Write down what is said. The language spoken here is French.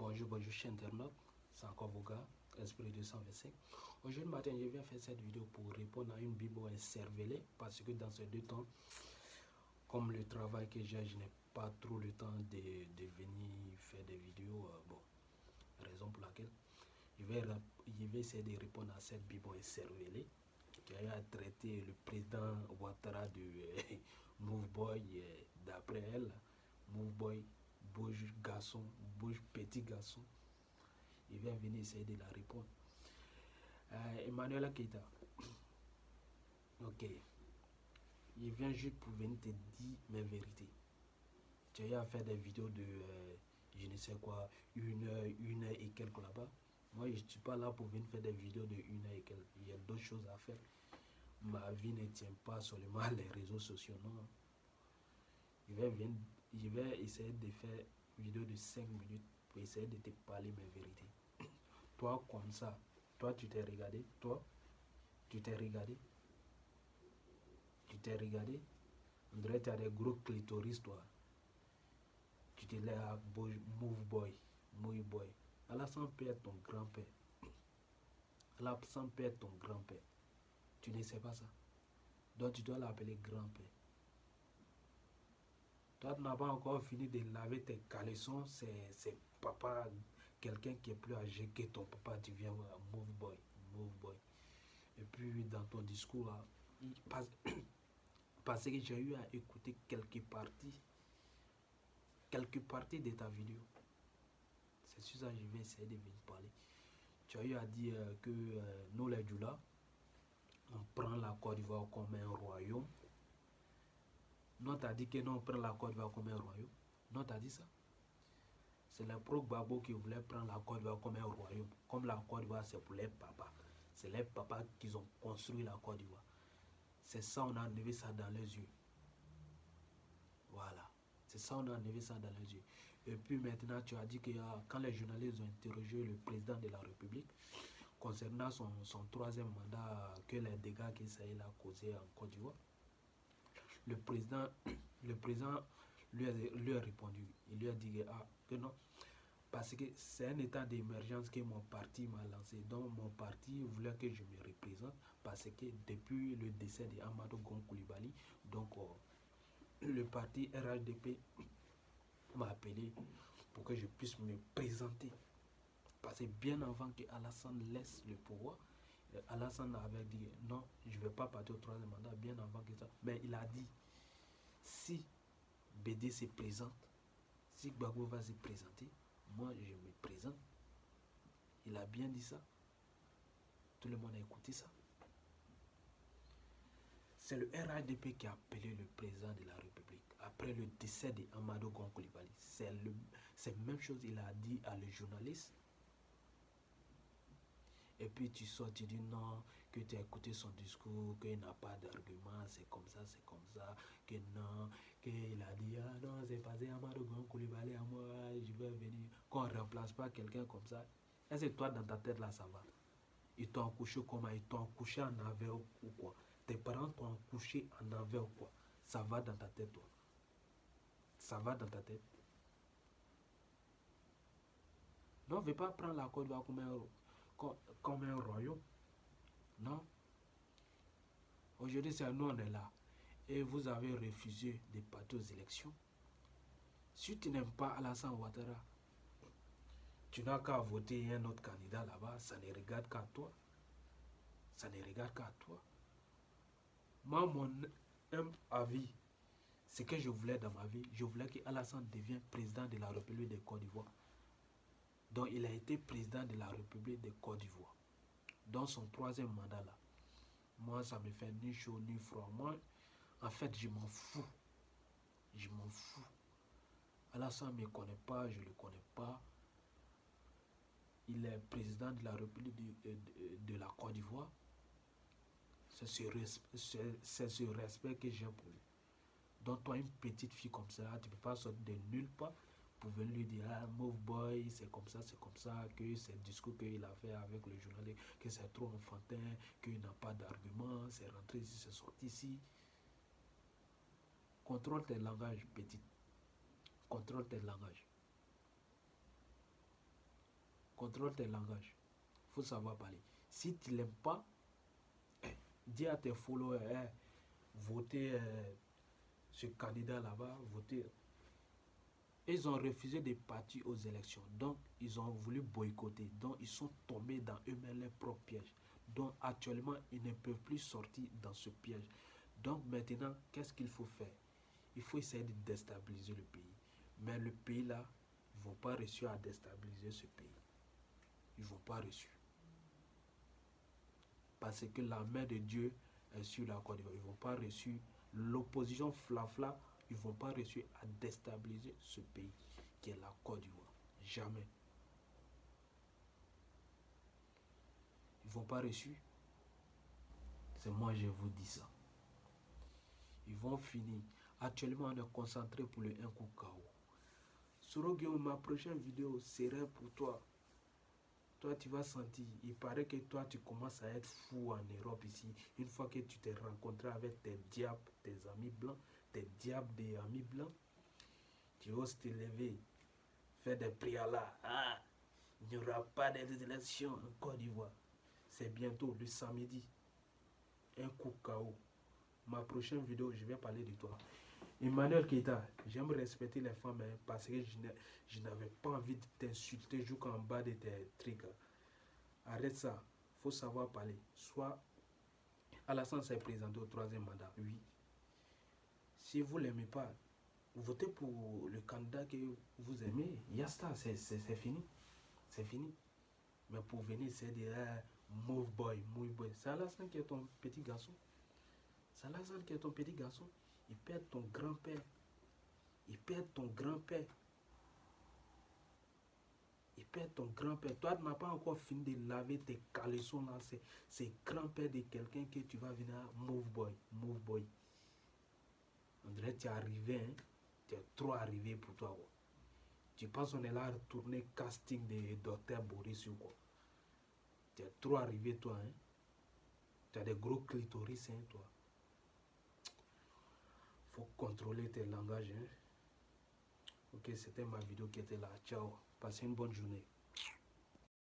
Bonjour chers internautes, c'est encore vos gars, Esprit 225. Aujourd'hui matin, je viens faire cette vidéo pour répondre à une Bible cervelée parce que dans ces deux temps, comme le travail que j'ai, je n'ai pas trop le temps de venir faire des vidéos. Raison pour laquelle je vais essayer de répondre à cette Bible cervelée qui a traité le président Ouattara de Move Boy. D'après elle, Move Boy bouge garçon, bouge petit garçon. Il vient venir essayer de la répondre. Emmanuel Keita. Ok. Il vient juste pour venir te dire mes vérités. Tu as eu à faire des vidéos de je ne sais quoi, une heure et quelques là-bas. Moi, je ne suis pas là pour venir faire des vidéos de une heure et quelques. Il y a d'autres choses à faire. Ma vie ne tient pas seulement les réseaux sociaux, non. Je vais essayer de faire une vidéo de 5 minutes pour essayer de te parler mes vérités. Toi, comme ça, toi, tu t'es regardé, tu t'es regardé, on dirait que tu as des gros clitoris, toi. Tu t'es là, move boy. Alassane peut être ton grand-père. Alassane peut être ton grand-père. Tu ne sais pas ça. Donc, tu dois l'appeler grand-père. Toi, tu n'as pas encore fini de laver tes caleçons, c'est papa, quelqu'un qui est plus âgé que ton papa, tu viens voir, move boy. Et puis, dans ton discours, là, parce que j'ai eu à écouter quelques parties de ta vidéo. C'est sur ça que je vais essayer de venir parler. Tu as eu à dire que nous, les Djoula, on prend la Côte d'Ivoire comme un royaume. Non, tu as dit que non, on prend la Côte d'Ivoire comme un royaume. Non, tu as dit ça. C'est les pro-Gbagbo qui voulaient prendre la Côte d'Ivoire comme un royaume. Comme la Côte d'Ivoire, c'est pour les papas. C'est les papas qui ont construit la Côte d'Ivoire. C'est ça, on a enlevé ça dans les yeux. Voilà. C'est ça, on a enlevé ça dans les yeux. Et puis maintenant, tu as dit que quand les journalistes ont interrogé le président de la République concernant son troisième mandat, que les dégâts que ça a causé en Côte d'Ivoire, le président lui a répondu. Il lui a dit que non, parce que c'est un état d'émergence que mon parti m'a lancé. Donc mon parti voulait que je me représente parce que depuis le décès de Amadou Gon Coulibaly, donc le parti RHDP m'a appelé pour que je puisse me présenter. Parce que bien avant que Alassane laisse le pouvoir, Alassane avait dit non, je ne vais pas partir au troisième mandat, bien avant que ça. Mais il a dit, si BD se présente, si Gbagbo va se présenter, moi je me présente. Il a bien dit ça. Tout le monde a écouté ça. C'est le RHDP qui a appelé le président de la République après le décès de Amadou Gon Coulibaly. C'est la même chose qu'il a dit à le journaliste. Et puis tu sors, tu dis non, que tu as écouté son discours, qu'il n'a pas d'argument, c'est comme ça, que non, qu'il a dit ah non, c'est passé Amadou Gon Coulibaly à moi, je vais venir, qu'on ne remplace pas quelqu'un comme ça. Est-ce que toi dans ta tête là ça va? Ils t'ont accouché comment? Ils t'ont accouché en envers ou quoi? Tes parents t'ont accouché en envers ou quoi? Ça va dans ta tête toi? Ça va dans ta tête? Non, on ne veut pas prendre la Côte d'Ivoire comme un royaume. Non. Aujourd'hui, c'est nous, on est là. Et vous avez refusé de partir aux élections. Si tu n'aimes pas Alassane Ouattara, tu n'as qu'à voter un autre candidat là-bas. Ça ne regarde qu'à toi. Ça ne regarde qu'à toi. Moi, mon avis, ce que je voulais dans ma vie, je voulais que Alassane devienne président de la République de Côte d'Ivoire. Donc, il a été président de la République de Côte d'Ivoire. Dans son troisième mandat là. Moi, ça me fait ni chaud ni froid. Moi, en fait, je m'en fous. Je m'en fous. Alassane ne me connaît pas, je ne le connais pas. Il est président de la République de la Côte d'Ivoire. C'est ce respect que j'ai pour lui. Donc toi, une petite fille comme ça, tu ne peux pas sortir de nulle part pour venir lui dire ah, move boy, c'est comme ça, que c'est le discours qu'il a fait avec le journaliste, que c'est trop enfantin, qu'il n'a pas d'argument, c'est rentré ici, c'est sorti ici. Contrôle tes langages, petite. Contrôle tes langages. Contrôle tes langages. Il faut savoir parler. Si tu l'aimes pas, dis à tes followers, votez ce candidat là-bas, votez. Ils ont refusé de partir aux élections. Donc, ils ont voulu boycotter. Donc, ils sont tombés dans eux-mêmes leur propre piège. Donc, actuellement, ils ne peuvent plus sortir dans ce piège. Donc, maintenant, qu'est-ce qu'il faut faire? Il faut essayer de déstabiliser le pays. Mais le pays là, ils ne vont pas réussir à déstabiliser ce pays. Ils ne vont pas réussir. Parce que la main de Dieu est sur la Côte d'Ivoire. Ils ne vont pas réussir. L'opposition flafla, ils ne vont pas réussir à déstabiliser ce pays qui est la Côte d'Ivoire. Jamais. Ils ne vont pas réussir. C'est moi, je vous dis ça. Ils vont finir. Actuellement, on est concentré pour le 1 coup KO. Sorogueo, ma prochaine vidéo serait pour toi. Toi, tu vas sentir. Il paraît que toi, tu commences à être fou en Europe ici. Une fois que tu t'es rencontré avec tes diables, tes amis blancs, tes diables des amis blancs, tu oses te lever, faire des prières là. Ah, il n'y aura pas d'élection en Côte d'Ivoire. C'est bientôt, le samedi. Un coup KO. Ma prochaine vidéo, je vais parler de toi. Emmanuel Keita, j'aime respecter les femmes parce que je n'avais pas envie de t'insulter jusqu'en bas de tes trucs. Arrête ça. Il faut savoir parler. Soit Alassane s'est présenté au 3e mandat. Oui. Si vous ne l'aimez pas, votez pour le candidat que vous aimez. Yasta, c'est fini. C'est fini. Mais pour venir, c'est dire move boy, move boy. C'est Alassane qui est ton petit garçon. C'est Alassane qui est ton petit garçon. Il perd ton grand-père. Il perd ton grand-père. Il perd ton grand-père. Toi, tu n'as pas encore fini de laver tes caleçons là. C'est grand-père de quelqu'un que tu vas venir move boy. Move boy. On dirait que tu es arrivé, hein. Tu es trop arrivé pour toi. Quoi. Tu penses qu'on est là à retourner casting de Dr Boris ou quoi. Tu es trop arrivé toi, hein. Tu as des gros clitoris, hein, toi. Faut contrôler tes langages, hein. Ok, c'était ma vidéo qui était là. Ciao. Passez une bonne journée.